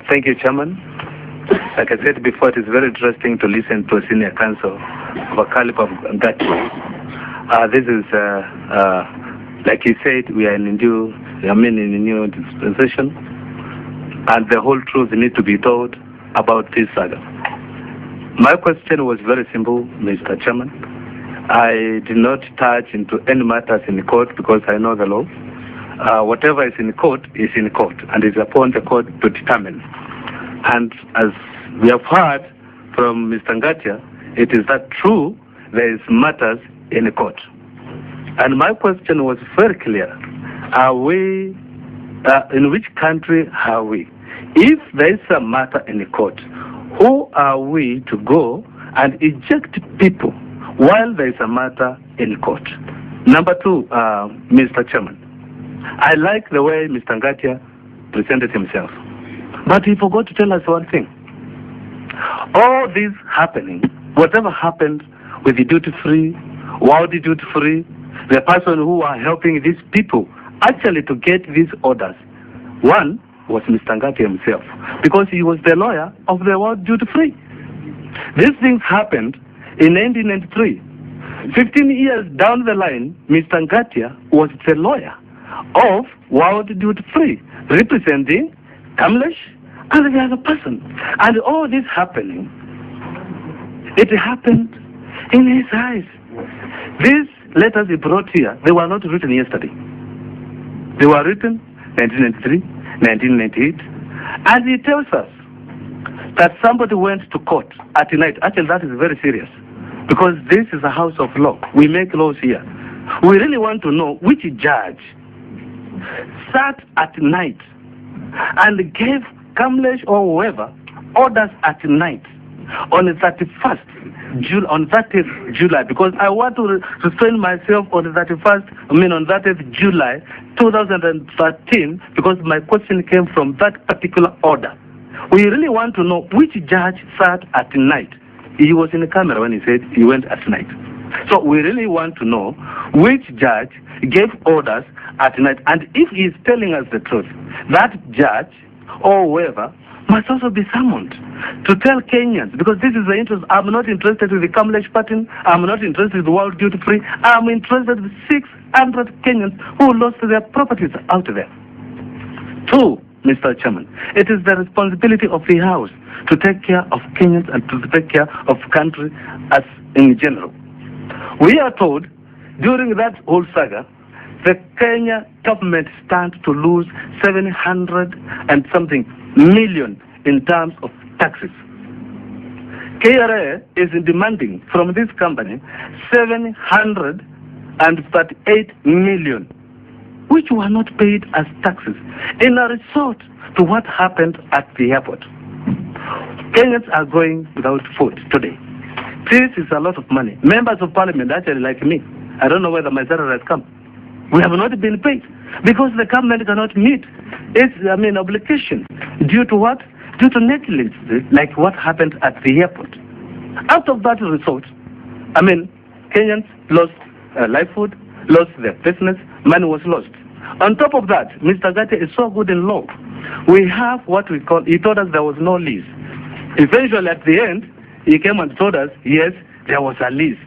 Thank you, Chairman. Like I said before, it is very interesting to listen to a senior counsel of a caliber of Ngati. This is, like you said, we are in a new dispensation, and the whole truth needs to be told about this saga. My question was very simple, Mr. Chairman. I did not touch into any matters in the court because I know the law. Whatever is in court is in court, and is upon the court to determine. And as we have heard from Mr. Ngatia, it is that true there is matters in the court. And my question was very clear. Are we, in which country are we? If there is a matter in the court, who are we to go and eject people while there is a matter in court? Number two, Mr. Chairman, I like the way Mr. Ngatia presented himself. But he forgot to tell us one thing. All this happening, whatever happened with the duty-free, world duty-free, the person who are helping these people actually to get these orders, one was Mr. Ngatia himself, because he was the lawyer of the world duty-free. These things happened in 1993. 15 years down the line, Mr. Ngatia was the lawyer of world duty-free, representing Kamlesh and the other person. And all this happening, it happened in his eyes. These letters he brought here, they were not written yesterday. They were written 1993, 1998. And he tells us that somebody went to court at night. Actually, that is very serious, because this is a house of law. We make laws here. We really want to know which judge sat at night and gave Kamlesh or whoever orders at night on the 31st July, on 30th July, because I want to restrain myself on the 30th July 2013, because my question came from that particular order. We really want to know which judge sat at night. He was in the camera when he said he went at night. So we really want to know which judge gave orders at night. And if he is telling us the truth, that judge or whoever must also be summoned to tell Kenyans, because this is the interest. I'm not interested with the Kamlesh pattern. I'm not interested with the world duty free. I'm interested with 600 Kenyans who lost their properties out there. Two, Mr. Chairman, it is the responsibility of the House to take care of Kenyans and to take care of country as in general. We are told during that whole saga, the Kenya government stands to lose 700 and something million in terms of taxes. JKIA is demanding from this company 738 million, which were not paid as taxes, in a resort to what happened at the airport. Kenyans are going without food today. This is a lot of money. Members of parliament, actually like me, I don't know whether my salary has come. We have not been paid because the government cannot meet its obligation due to what? Due to negligence, like what happened at the airport. Out of that result, Kenyans lost livelihood, lost their business, money was lost. On top of that, Mr. Ngatia is so good in law. We have what we call, he told us there was no lease. Eventually at the end, he came and told us, yes, there was a lease.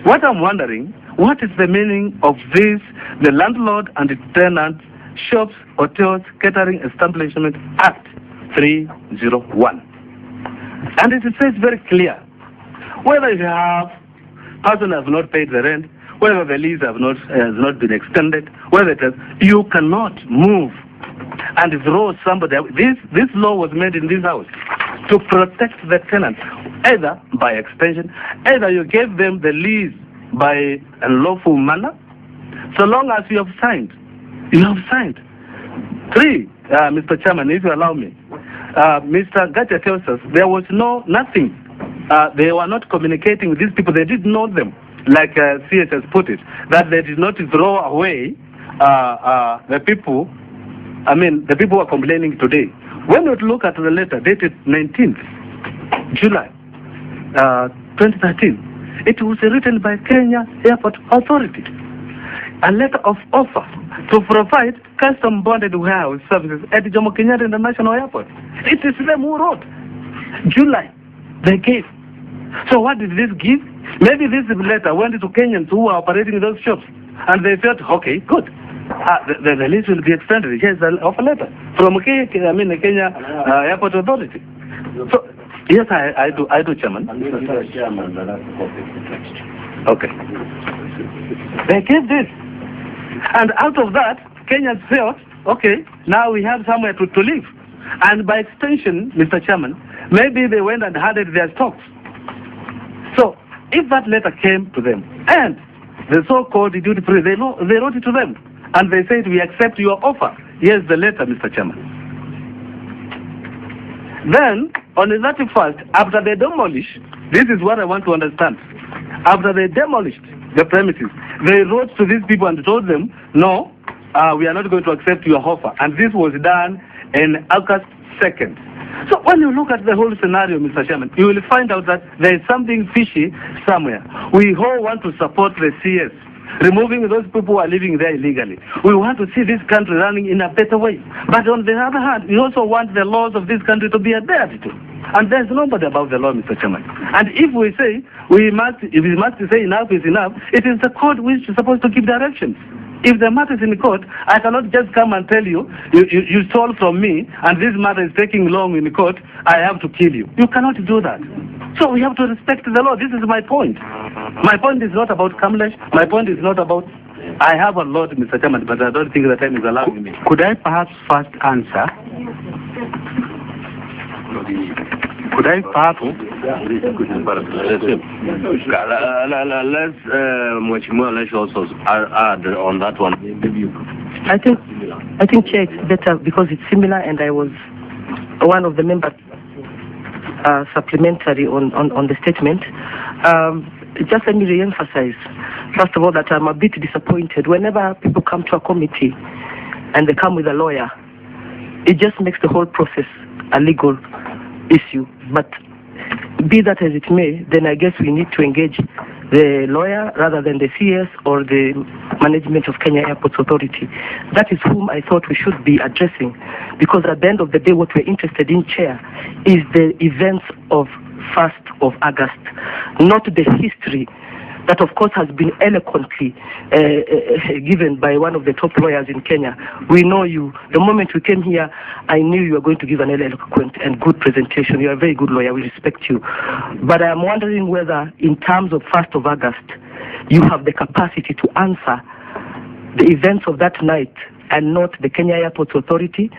What I'm wondering, what is the meaning of this, the Landlord and the Tenant Shops, Hotels, Catering Establishment Act 301? And it says very clear, whether you have, person has not paid the rent, whether the lease has not been extended, whether it has, you cannot move and throw somebody. This law was made in this house to protect the tenant, either by extension, either you gave them the lease by a lawful manner, so long as you have signed. You have signed. Three, Mr. Chairman, if you allow me, Mr. Ngatia tells us there was nothing. They were not communicating with these people. They didn't know them, like CS has put it, that they did not throw away the people. The people who are complaining today. When you look at the letter dated 19th July 2013, it was written by Kenya Airport Authority. a letter of offer to provide custom bonded warehouse services at Jomo Kenyatta International Airport. It is them who wrote. July, they gave. So what did this give? Maybe this letter went to Kenyans who are operating those shops, and they felt, okay, good. The lease will be extended. Here's the offer letter from Kenya Airport Authority. So yes, I do, Chairman. Okay. They gave this, and out of that, Kenyans felt, okay, now we have somewhere to live, and by extension, Mr. Chairman, maybe they went and handed their stocks. So if that letter came to them, and the so-called duty-free, they wrote it to them, and they said, we accept your offer. Here's the letter, Mr. Chairman. Then, on the 31st, after they demolished, this is what I want to understand. After they demolished the premises, they wrote to these people and told them, no, we are not going to accept your offer. And this was done in August 2nd. So when you look at the whole scenario, Mr. Chairman, you will find out that there is something fishy somewhere. We all want to support the CS, removing those people who are living there illegally. We want to see this country running in a better way. But on the other hand, we also want the laws of this country to be adhered to. And there's nobody above the law, Mr. Chairman. And if we say if we must say enough is enough, it is the court which is supposed to give directions. If the matter is in court, I cannot just come and tell you, you stole from me, and this matter is taking long in court, I have to kill you. You cannot do that. So we have to respect the law. This is my point. My point is not about Kamlesh. My point is not about... I have a lot, Mr. Chairman, but I don't think the time is allowing me. Could I perhaps first answer? Could I perhaps... Let's also add on that one. I think, Chair, it's better because it's similar, and I was one of the members supplementary on the statement. Just let me re-emphasize, first of all, that I'm a bit disappointed. Whenever people come to a committee and they come with a lawyer, it just makes the whole process a legal issue. But be that as it may, then I guess we need to engage the lawyer rather than the CS or the management of Kenya Airports Authority. That is whom I thought we should be addressing, because at the end of the day, what we're interested in, Chair, is the events of 1st of August, not the history that, of course, has been eloquently given by one of the top lawyers in Kenya. We know you. The moment we came here, I knew you were going to give an eloquent and good presentation. You are a very good lawyer. We respect you. But I am wondering whether, in terms of 1st of August, you have the capacity to answer the events of that night and not the Kenya Airports Authority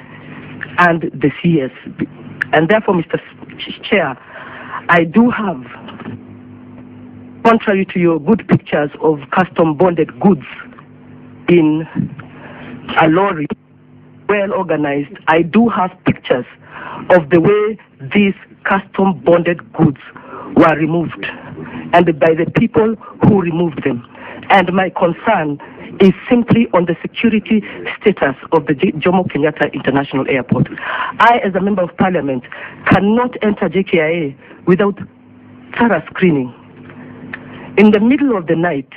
and the CS. And therefore, Mr. Chair, I do have, contrary to your good pictures of custom bonded goods in a lorry, well organized, I do have pictures of the way these custom bonded goods were removed and by the people who removed them. And my concern is simply on the security status of the Jomo Kenyatta International Airport. I, as a member of parliament, cannot enter JKIA without thorough screening. In the middle of the night,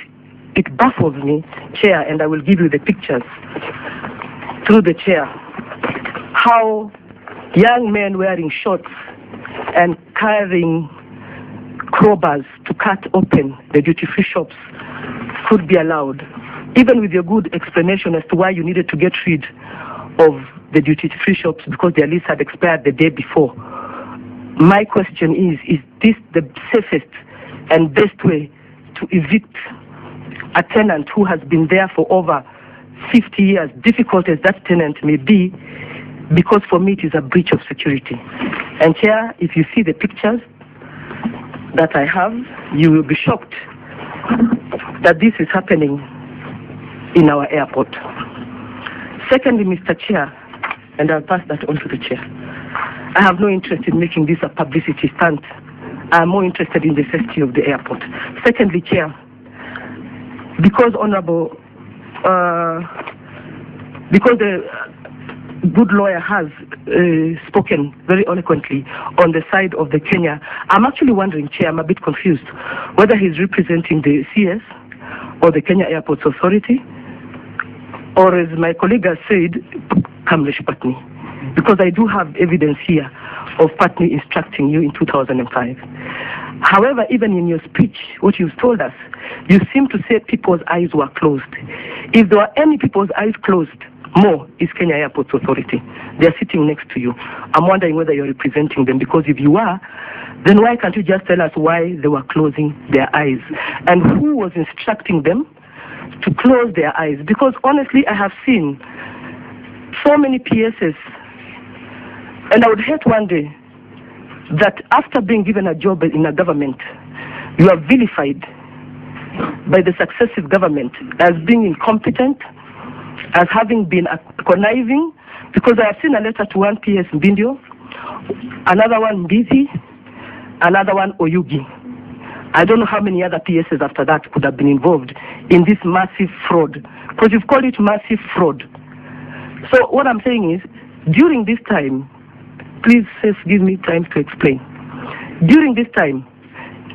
it baffles me, Chair, and I will give you the pictures through the chair, how young men wearing shorts and carrying crowbars to cut open the duty-free shops could be allowed, even with your good explanation as to why you needed to get rid of the duty-free shops because their lease had expired the day before. My question is this the safest and best way to evict a tenant who has been there for over 50 years, difficult as that tenant may be, because for me it is a breach of security? And Chair, if you see the pictures that I have, you will be shocked that this is happening in our airport. Secondly, Mr. Chair, and I'll pass that on to the Chair, I have no interest in making this a publicity stunt. I'm more interested in the safety of the airport. Secondly, Chair, because because the good lawyer has spoken very eloquently on the side of the Kenya, I'm actually wondering, Chair, I'm a bit confused, whether he's representing the CS or the Kenya Airports Authority, or as my colleague has said, Kamlesh Patni. Because I do have evidence here of Patni instructing you in 2005. However, even in your speech, what you've told us, you seem to say people's eyes were closed. If there were any people's eyes closed, more is Kenya Airports Authority. They're sitting next to you. I'm wondering whether you're representing them, because if you are, then why can't you just tell us why they were closing their eyes? And who was instructing them to close their eyes? Because honestly, I have seen so many PSs, and I would hate one day that after being given a job in a government, you are vilified by the successive government as being incompetent, as having been conniving, because I have seen a letter to one PS Mbindio, another one Mbithi, another one Oyugi. I don't know how many other PSs after that could have been involved in this massive fraud, because you've called it massive fraud. So what I'm saying is, during this time, please give me time to explain. During this time,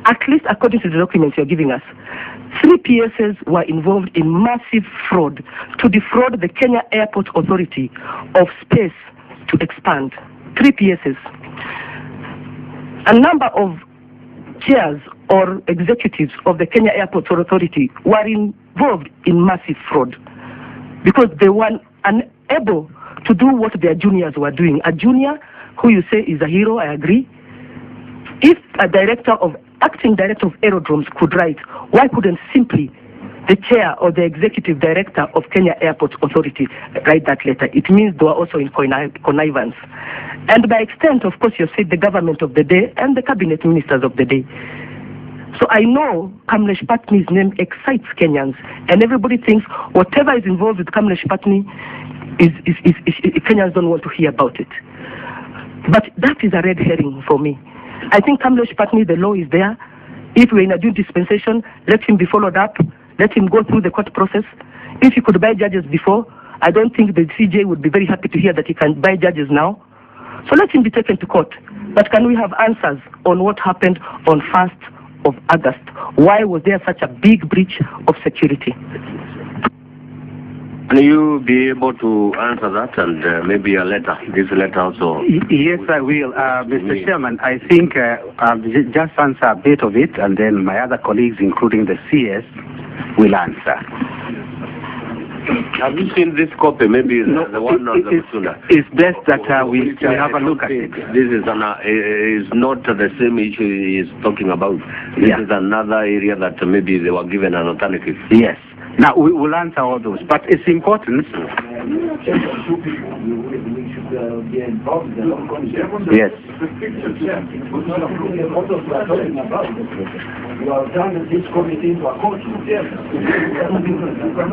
at least according to the documents you're giving us, 3 PSs were involved in massive fraud to defraud the Kenya Airport Authority of space to expand. 3 PSs. A number of chairs or executives of the Kenya Airport Authority were involved in massive fraud because they were unable to do what their juniors were doing. A junior who you say is a hero, I agree. If a acting director of aerodromes could write, why couldn't simply the chair or the executive director of Kenya Airports Authority write that letter? It means they were also in connivance. And by extent, of course, you said the government of the day and the cabinet ministers of the day. So I know Kamlesh Patni's name excites Kenyans, and everybody thinks whatever is involved with Kamlesh Patni, Kenyans don't want to hear about it. But that is a red herring for me. I think Kamlesh Patni, the law is there. If we're in a due dispensation, let him be followed up. Let him go through the court process. If he could buy judges before, I don't think the CJ would be very happy to hear that he can buy judges now. So let him be taken to court. But can we have answers on what happened on 1st of August? Why was there such a big breach of security? Can you be able to answer that and maybe a letter, this letter also? Yes, I will. Mr. Chairman, I think I'll just answer a bit of it, and then my other colleagues, including the CS, will answer. Have you seen this copy? Maybe the one on the Musuna. It's best that we have a look at it. This is not the same issue he is talking about. This is another area that maybe they were given an alternative. Yes. Now, we will answer all those, but it's important. Yes.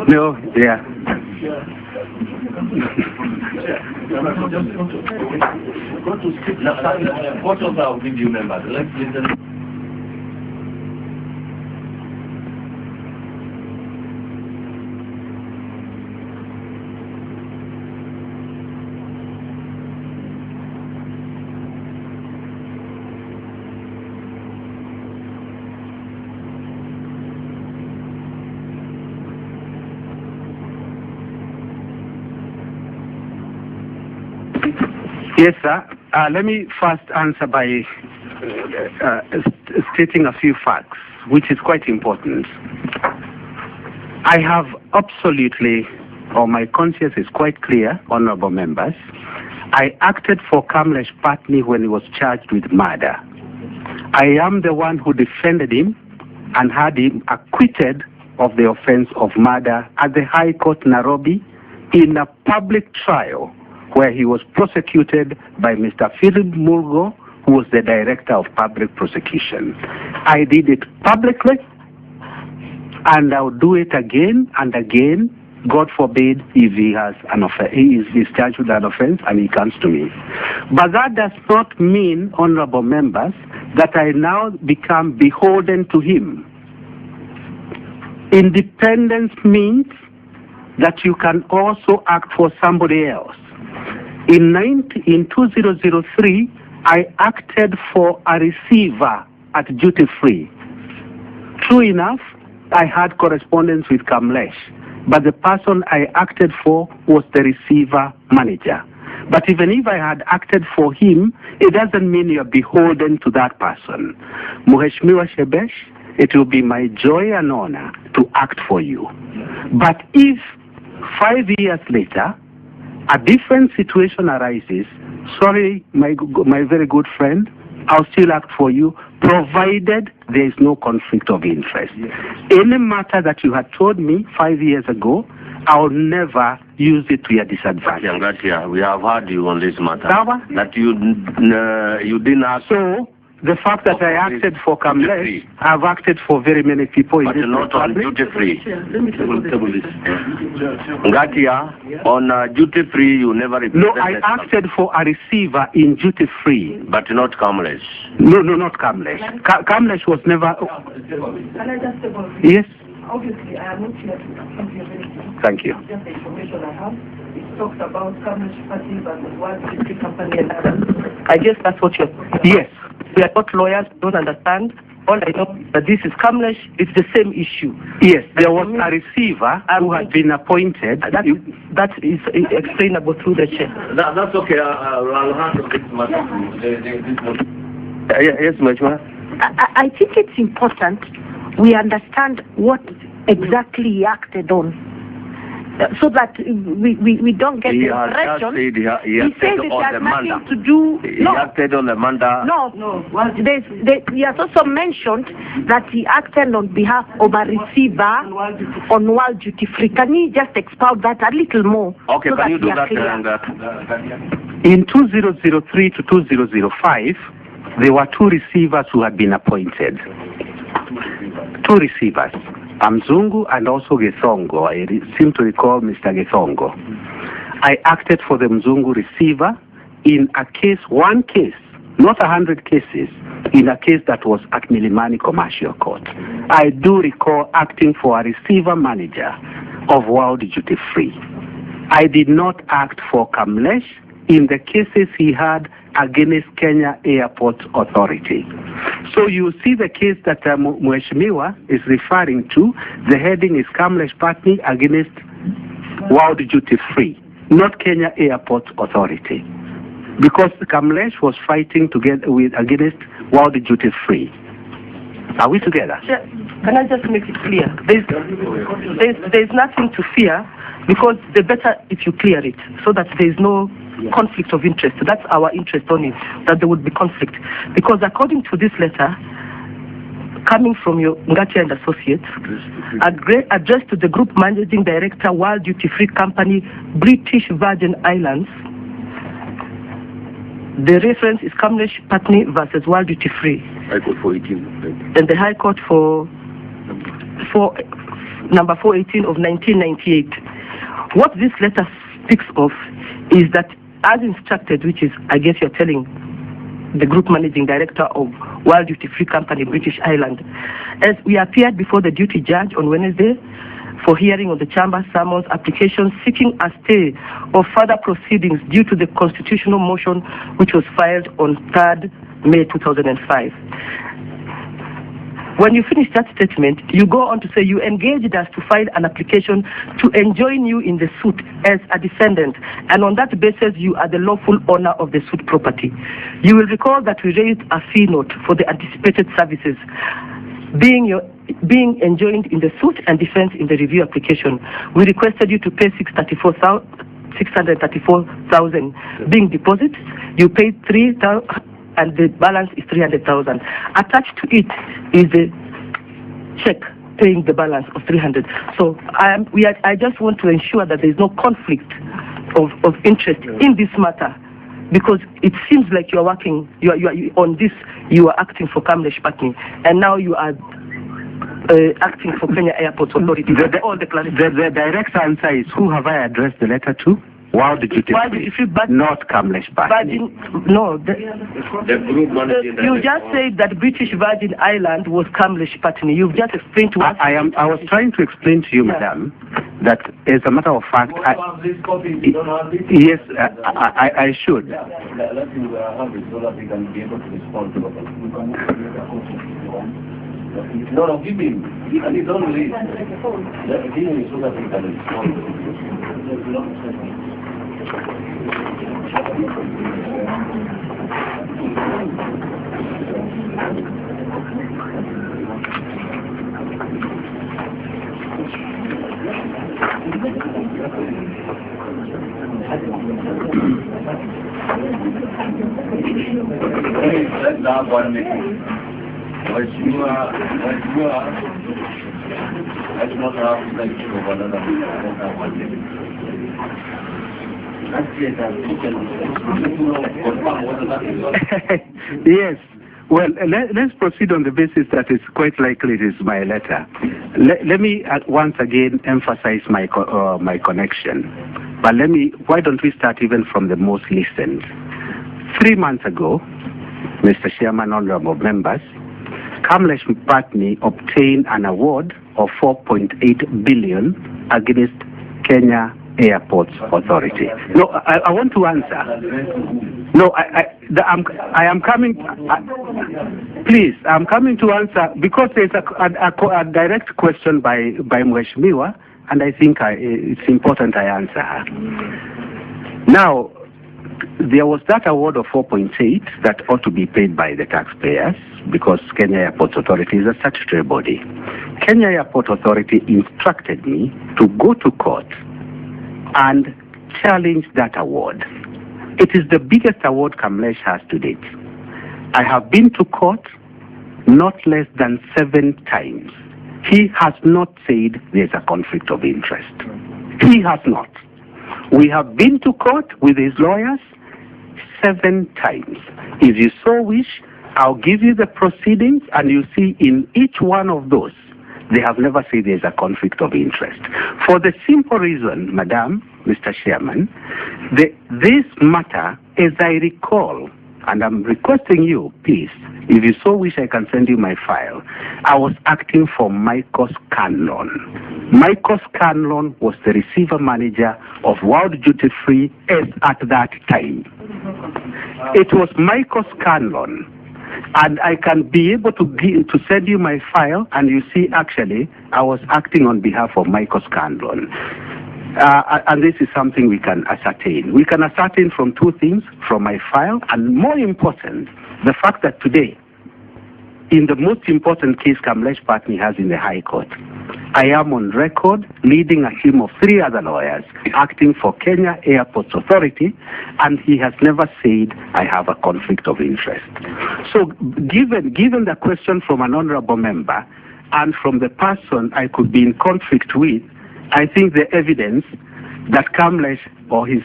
No, yeah. What of our review members? Let's listen. Yes, sir. Let me first answer by stating a few facts, which is quite important. I have absolutely, or my conscience is quite clear, honorable members. I acted for Kamlesh Patni when he was charged with murder. I am the one who defended him and had him acquitted of the offense of murder at the High Court, Nairobi, in a public trial where he was prosecuted by Mr. Philip Murgo, who was the Director of Public Prosecution. I did it publicly, and I'll do it again and again, God forbid, if he has he is charged with an offense and he comes to me. But that does not mean, honorable members, that I now become beholden to him. Independence means that you can also act for somebody else. In 2003, I acted for a receiver at duty free. True enough, I had correspondence with Kamlesh. but the person I acted for was the receiver manager. But even if I had acted for him, it doesn't mean you're beholden to that person. Mheshimiwa Shebesh, it will be my joy and honor to act for you. But if 5 years later, a different situation arises, sorry, my very good friend, I'll still act for you, provided there is no conflict of interest. Yes. Any matter that you had told me 5 years ago, I'll never use it to your disadvantage. JKIA, we have heard you on this matter. Sawa? That you didn't ask. So, the fact that I acted for Kamlesh, I've acted for very many people but in this not on republic. duty free. Ngatia, on duty free, you never represented. No, I acted for a receiver in duty free. But not Kamlesh. No, not Kamlesh. Kamlesh was never. Can I just say one thing? Yes. Obviously, I am not here to accuse you of anything. Thank you. Just the information I have. It talks about Kamlesh Party versus World History Company and others. I guess that's what you're. Yes. We are not lawyers, don't understand. All I know is that this is Kamlesh, it's the same issue. Yes, there was a receiver who had been appointed. That is explainable through the chair. That's okay. I'll handle this matter. Yes, Mheshimiwa. I think it's important we understand what exactly he acted on, so that we don't get the impression. He said it has nothing to do. He acted on the mandate. No. Well, he has also mentioned that he acted on behalf of a receiver on World Duty Free. Can you just expound that a little more? Okay, so can you do that? In 2003 to 2005, there were two receivers who had been appointed. Two receivers, Mzungu and also Gethongo. I seem to recall Mr. Gethongo. I acted for the Mzungu receiver in a case, one case, not 100 cases, in a case that was at Milimani Commercial Court. I do recall acting for a receiver manager of World Duty Free. I did not act for Kamlesh in the cases he had against Kenya Airport Authority. So you see the case that Mheshimiwa is referring to, the heading is Kamlesh Patni against World Duty Free, not Kenya Airport Authority. Because Kamlesh was fighting together against World Duty Free. Are we together? Yeah. Can I just make it clear? There's nothing to fear, because the better if you clear it, so that there is no conflict of interest. That's our interest only, that there would be conflict. Because according to this letter, coming from your Ngatia and Associates, addressed to the Group Managing Director, World Duty Free Company, British Virgin Islands, the reference is Kamlesh Patni versus World Duty Free. High Court 418. And the High Court for number 418 of 1998. What this letter speaks of is that, as instructed, which is, I guess you're telling the Group Managing Director of World Duty Free Company, British Island, as we appeared before the duty judge on Wednesday for hearing on the chamber summons application seeking a stay of further proceedings due to the constitutional motion which was filed on 3rd May 2005. When you finish that statement, you go on to say you engaged us to file an application to enjoin you in the suit as a defendant, and on that basis you are the lawful owner of the suit property. You will recall that we raised a fee note for the anticipated services, being enjoined in the suit and defense in the review application. We requested you to pay 634,000 being deposit. You paid 3,000. And the balance is 300,000. Attached to it is a check paying the balance of 300. So I just want to ensure that there is no conflict of interest in this matter, because it seems like you are working, you on this, you are acting for Kamlesh Patni, and now you are acting for Kenya Airport Authority. The direct answer is, who have I addressed the letter to? World Duty Free, not Kamlesh Patni. No, the Group Managing Director. You just said that British Virgin Island was Kamlesh Patni. You've just explained to us. I was trying to explain to you, madam, that as a matter of fact, yes, I should. Let you have it so that we can be able to respond to No, give him. And he don't leave. Give him so that he can respond. Let's have 1 minute. Let's not have like over another minute. Let's have 1 minute. Yes. Well, let's proceed on the basis that it's quite likely it is my letter. Let me once again emphasize my connection. But why don't we start even from the most listened? 3 months ago, Mr. Chairman, honorable members, Kamlesh Mpatni obtained an award of 4.8 billion against Kenya Airports Authority. No, I want to answer. No, I am coming. Please, I'm coming to answer because there's a direct question by Mheshimiwa, and I think it's important I answer her. Now, there was that award of 4.8 that ought to be paid by the taxpayers because Kenya Airports Authority is a statutory body. Kenya Airport Authority instructed me to go to court and challenge that award. It is the biggest award Kamlesh has to date. I have been to court not less than 7 times. He has not said there's a conflict of interest. He has not. We have been to court with his lawyers 7 times. If you so wish, I'll give you the proceedings, and you see in each one of those, they have never said there's a conflict of interest. For the simple reason, Madam, Mr. Chairman, this matter, as I recall, and I'm requesting you, please, if you so wish, I can send you my file. I was acting for Michael Scanlon. Michael Scanlon was the receiver manager of World Duty Free at that time. It was Michael Scanlon. And I can be able to send you my file, and you see, actually, I was acting on behalf of Michael Scanlon. And this is something we can ascertain. We can ascertain from 2 things, from my file, and more important, the fact that today, in the most important case Kamlesh Mpatni has in the High Court, I am on record leading a team of 3 other lawyers acting for Kenya Airports Authority, and he has never said I have a conflict of interest. So given the question from an honorable member and from the person I could be in conflict with, I think the evidence that Kamlesh or his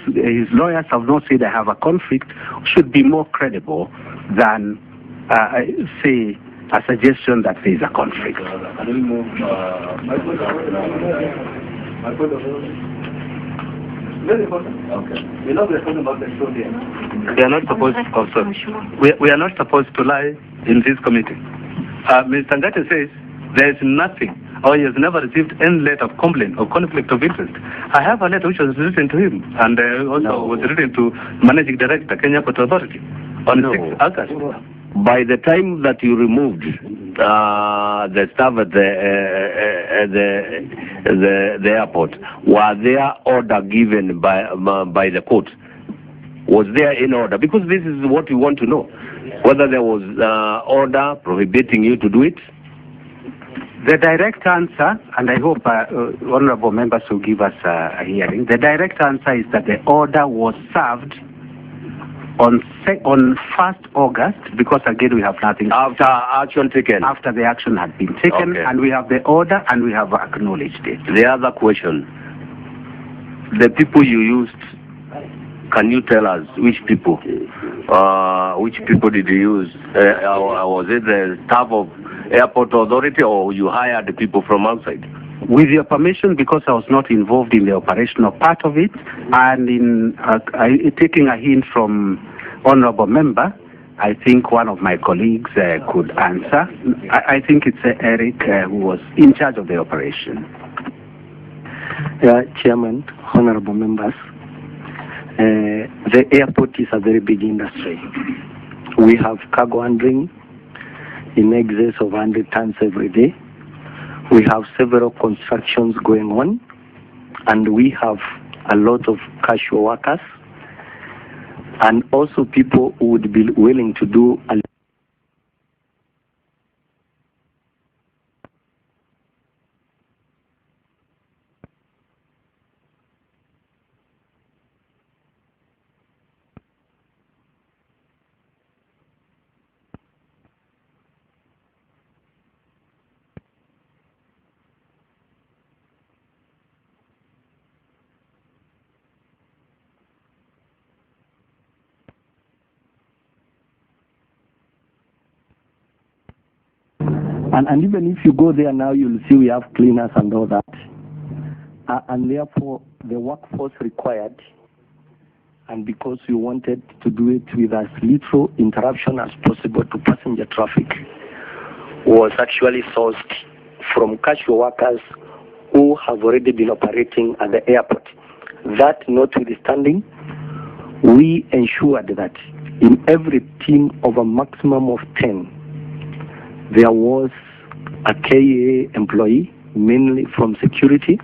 lawyers have not said I have a conflict should be more credible than, say, a suggestion that there is a conflict. Can we move? Very important. Okay. We're not talking about the story. We are not supposed. Also, we are not supposed to lie in this committee. Mr. Ngate says there is nothing, or he has never received any letter of complaint or conflict of interest. I have a letter which was written to him, and also was written to Managing Director, Kenya Port Authority, on 6th August. By the time that you removed the staff at the airport, were there order given by the court? Was there in order? Because this is what we want to know. Whether there was order prohibiting you to do it? The direct answer, and I hope honorable members will give us a hearing, the direct answer is that the order was served on 1st August, because again we have nothing. After action taken? After the action had been taken, okay. And we have the order and we have acknowledged it. The other question, the people you used, can you tell us which people? Which people did you use? Was it the staff of Airport Authority, or you hired the people from outside? With your permission, because I was not involved in the operational part of it, and in taking a hint from honorable member, I think one of my colleagues could answer. I think it's Eric who was in charge of the operation. Chairman, honorable members, the airport is a very big industry. We have cargo handling, in excess of 100 tons every day. We have several constructions going on, and we have a lot of casual workers, and also people who would be willing to do a And even if you go there now, you'll see we have cleaners and all that. And therefore, the workforce required, and because we wanted to do it with as little interruption as possible to passenger traffic, was actually sourced from casual workers who have already been operating at the airport. That notwithstanding, we ensured that in every team of a maximum of 10, there was a KIA employee, mainly from security,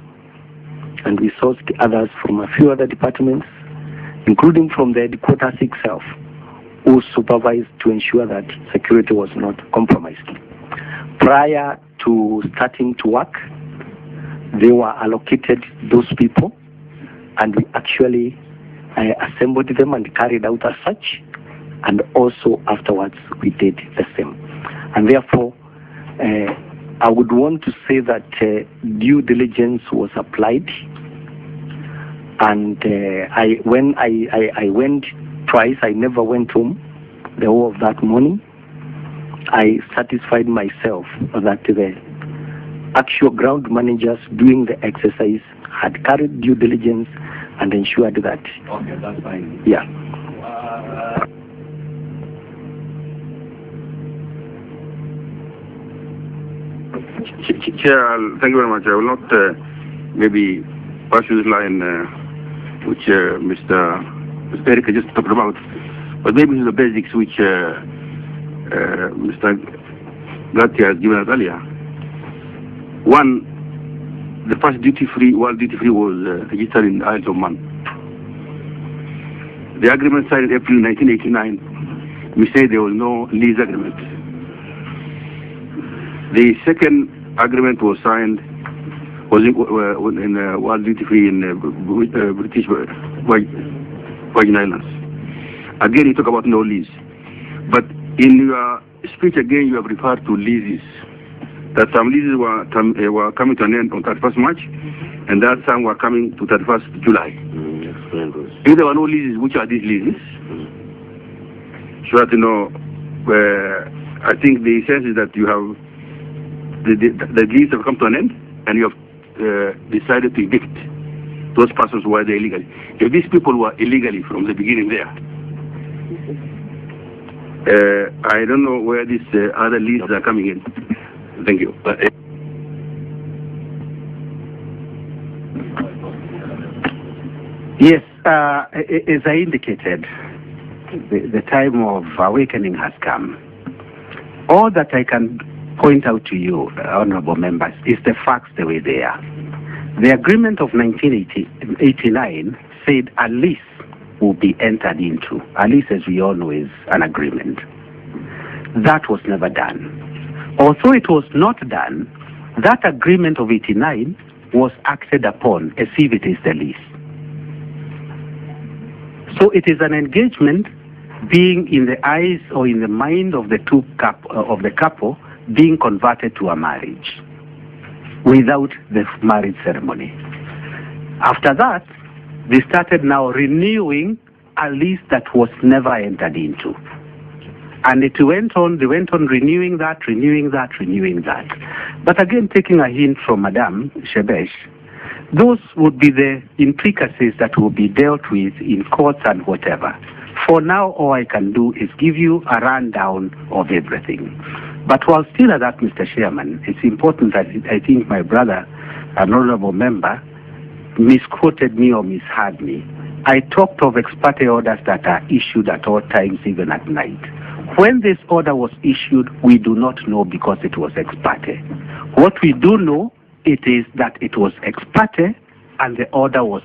and we sourced others from a few other departments, including from the headquarters itself, who supervised to ensure that security was not compromised. Prior to starting to work, they were allocated those people, and we actually assembled them and carried out as such, and also afterwards we did the same. And therefore, I would want to say that due diligence was applied, and when I went twice, I never went home the whole of that morning. I satisfied myself that the actual ground managers doing the exercise had carried due diligence and ensured that. Okay, that's fine. Yeah. Chair, thank you very much. I will not maybe pursue the line which Mr. Eric just talked about, but maybe the basics which Mr. Gatti has given us earlier. One, the first world duty-free was registered in the Isles of Man. The agreement signed in April 1989, we say there was no lease agreement. The second agreement was signed in world duty-free in British Virgin Islands. Again, you talk about no lease. But in your speech again, you have referred to leases. That some leases were coming to an end on 31st March, and that some were coming to 31st July. If there were no leases, which are these leases? So that, you know, I think the sense is that you have the leases have come to an end, and you have decided to evict those persons who were there illegally. If these people were illegally from the beginning there, I don't know where these other leases are coming in. Thank you. Yes, as I indicated, the time of awakening has come. All that I can point out to you, honorable members, is the facts the way they are. The agreement of 1989 said a lease will be entered into. A lease, as we all know, is an agreement. That was never done. Although it was not done, that agreement of 89 was acted upon as if it is the lease. So it is an engagement being in the eyes or in the mind of the couple being converted to a marriage without the marriage ceremony. After that, they started now renewing a lease that was never entered into. And they went on renewing that. But again, taking a hint from Madame Shebesh, those would be the intricacies that will be dealt with in courts and whatever. For now, all I can do is give you a rundown of everything. But while still at that, Mr. Chairman, it's important that I think my brother, an honorable member, misquoted me or misheard me. I talked of ex parte orders that are issued at all times, even at night. When this order was issued, we do not know because it was ex parte. What we do know, it is that it was ex parte and the order was